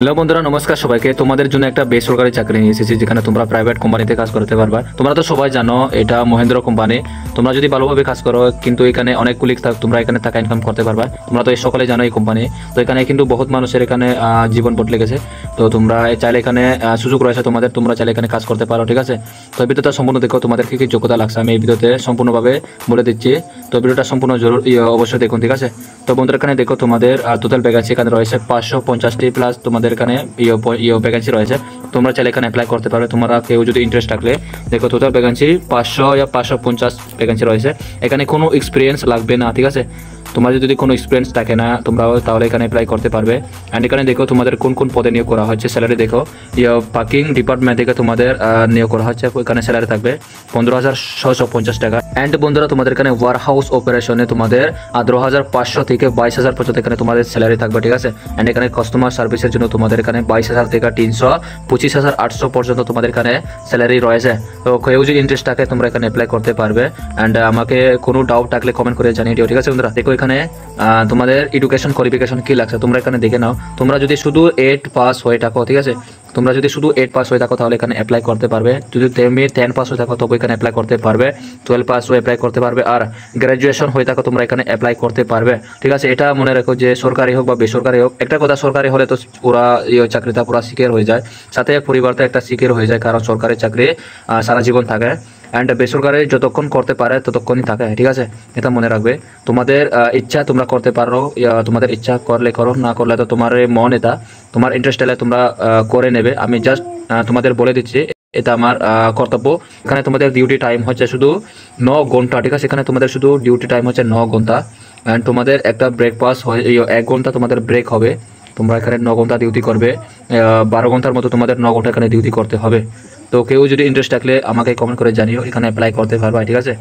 Hello বন্ধুরা, নমস্কার সবাইকে। তোমাদের জন্য একটা বেসরকারি চাকরি নিয়ে এসেছি, যেখানে তোমরা প্রাইভেট কোম্পানিতে কাজ করতে পারবা। তোমরা তো সবাই জানো এটা মহেন্দ্র কোম্পানি। তোমরা যদি ভালোভাবে কাজ করো, কিন্তু এখানে অনেক কুলিক তোমরা এখানে টাকা ইনকাম করতে পারবা। তোমরা তো এই সকালে জানো এই কোম্পানি। তো এখানে কিন্তু বহুত মানুষের এখানে জীবন বদলে গেছে। তো তোমরা চাইলে এখানে সুযোগ রয়েছে তোমাদের, তোমরা চাইলে এখানে কাজ করতে পারো, ঠিক আছে। তো এই ভিডিওটা সম্পূর্ণ দেখো, তোমাদের কি কি যোগ্যতা লাগছে আমি এই ভিডিওতে সম্পূর্ণভাবে বলে দিচ্ছি। তো ভিডিওটা সম্পূর্ণ জরুর অবশ্যই দেখুন, ঠিক আছে। তো বন্ধুরা, এখানে দেখো তোমাদের টোটাল ভ্যাকেন্সি এখানে রয়েছে 550টি প্লাস তোমাদের এখানে ভ্যাকেন্সি রয়েছে। তোমরা চাইলে এখানে অ্যাপ্লাই করতে পারবে। তোমরা কেউ যদি ইন্টারেস্ট থাকলে দেখো, টোটাল ভ্যাকেন্সি 550 ভ্যাকেন্সি রয়েছে। এখানে কোনো এক্সপিরিয়েন্স লাগবে না, ঠিক আছে। তোমাদের যদি কোনো এক্সপিরিয়েন্স থাকে না তোমরাও তাহলে এখানে অ্যাপ্লাই করতে পারবে। অ্যান্ড এখানে দেখো তোমাদের কোন কোন পদে নিয়োগ করা হচ্ছে। স্যালারি দেখো, পার্কিং ডিপার্টমেন্ট থেকে তোমাদের নিয়োগ করা হচ্ছে। এখানে স্যালারি থাকবে 15,650 টাকা। অ্যান্ড বন্ধুরা, তোমাদের এখানে ওয়ার হাউস অপারেশনে তোমাদের 18,500 থেকে 22,000 পর্যন্ত এখানে তোমাদের স্যালারি থাকবে, ঠিক আছে। অ্যান্ড এখানে কাস্টমার সার্ভিসের জন্য তোমাদের এখানে 22,000 থেকে 300, 25,800 পর্যন্ত তোমাদের এখানে স্যালারি রয়েছে। তো কেউ যদি ইন্টারেস্ট থাকে তোমরা এখানে অ্যাপ্লাই করতে পারবে। অ্যান্ড আমাকে কোনো ডাউট থাকলে কমেন্ট করে জানিয়ে দিও, ঠিক আছে বন্ধুরা। দেখো এখানে তোমাদের এডুকেশন কোয়ালিফিকেশন কি লাগছে তোমরা এখানে দেখে নাও। তোমরা যদি শুধু 8 পাস হয়ে থাকো, ঠিক আছে, তোমরা যদি শুধু 8 পাস হয়ে থাকো তাহলে এখানে অ্যাপ্লাই করতে পারবে। যদি তুমি 10 পাস হয়ে থাকো তবে এখানে অ্যাপ্লাই করতে পারবে। 12 পাস হয়ে অ্যাপ্লাই করতে পারবে। আর গ্র্যাজুয়েশন হয়ে থাকো তোমরা এখানে অ্যাপ্লাই করতে পারবে, ঠিক আছে। এটা মনে রাখো যে সরকারি হোক বা বেসরকারি হোক, একটা কথা, সরকারি হলে তো পুরা চাকরিটা পুরা সিকিউর হয়ে যায়, সাথে পরিবারটা একটা সিকিউর হয়ে যায়, কারণ সরকারি চাকরি সারা জীবন থাকে। অ্যান্ড বেসরকারি যতক্ষণ করতে পারে ততক্ষণই থাকে, ঠিক আছে। এটা মনে রাখবে। তোমাদের ইচ্ছা তোমরা করতে পারো, তোমাদের ইচ্ছা করলে করো, না করলে তো তোমার মন, এটা তোমার ইন্টারেস্ট হলে তোমরা করে নেবে। আমি জাস্ট তোমাদের বলে দিচ্ছি, এটা আমার কর্তব্য। এখানে তোমাদের ডিউটি টাইম হচ্ছে শুধু 9 ঘন্টা, ঠিক আছে। এখানে তোমাদের শুধু ডিউটি টাইম হচ্ছে 9 ঘন্টা। অ্যান্ড তোমাদের একটা ব্রেকফাস্ট হয়, 1 ঘন্টা তোমাদের ব্রেক হবে। তোমরা এখানে 9 ঘন্টা ডিউটি করবে। 12 ঘন্টার মতো তোমাদের 9 ঘন্টা এখানে ডিউটি করতে হবে। তো কেউ যদি ইন্টারেস্ট থাকলে আমাকে কমেন্ট করে জানিও, এখানে অ্যাপ্লাই করতে পারবা, ঠিক আছে।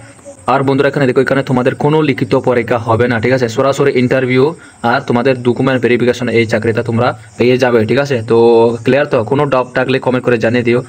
আর বন্ধুরা, এখানে দেখো, এখানে তোমাদের কোনো লিখিত পরীক্ষা হবে না, ঠিক আছে। সরাসরি ইন্টারভিউ আর তোমাদের ডকুমেন্ট ভেরিফিকেশন, এই চাকরিটা তোমরা পেয়ে যাবে, ঠিক আছে। তো ক্লিয়ার? তো কোনো ডাউট থাকলে কমেন্ট করে জানিয়ে দিও।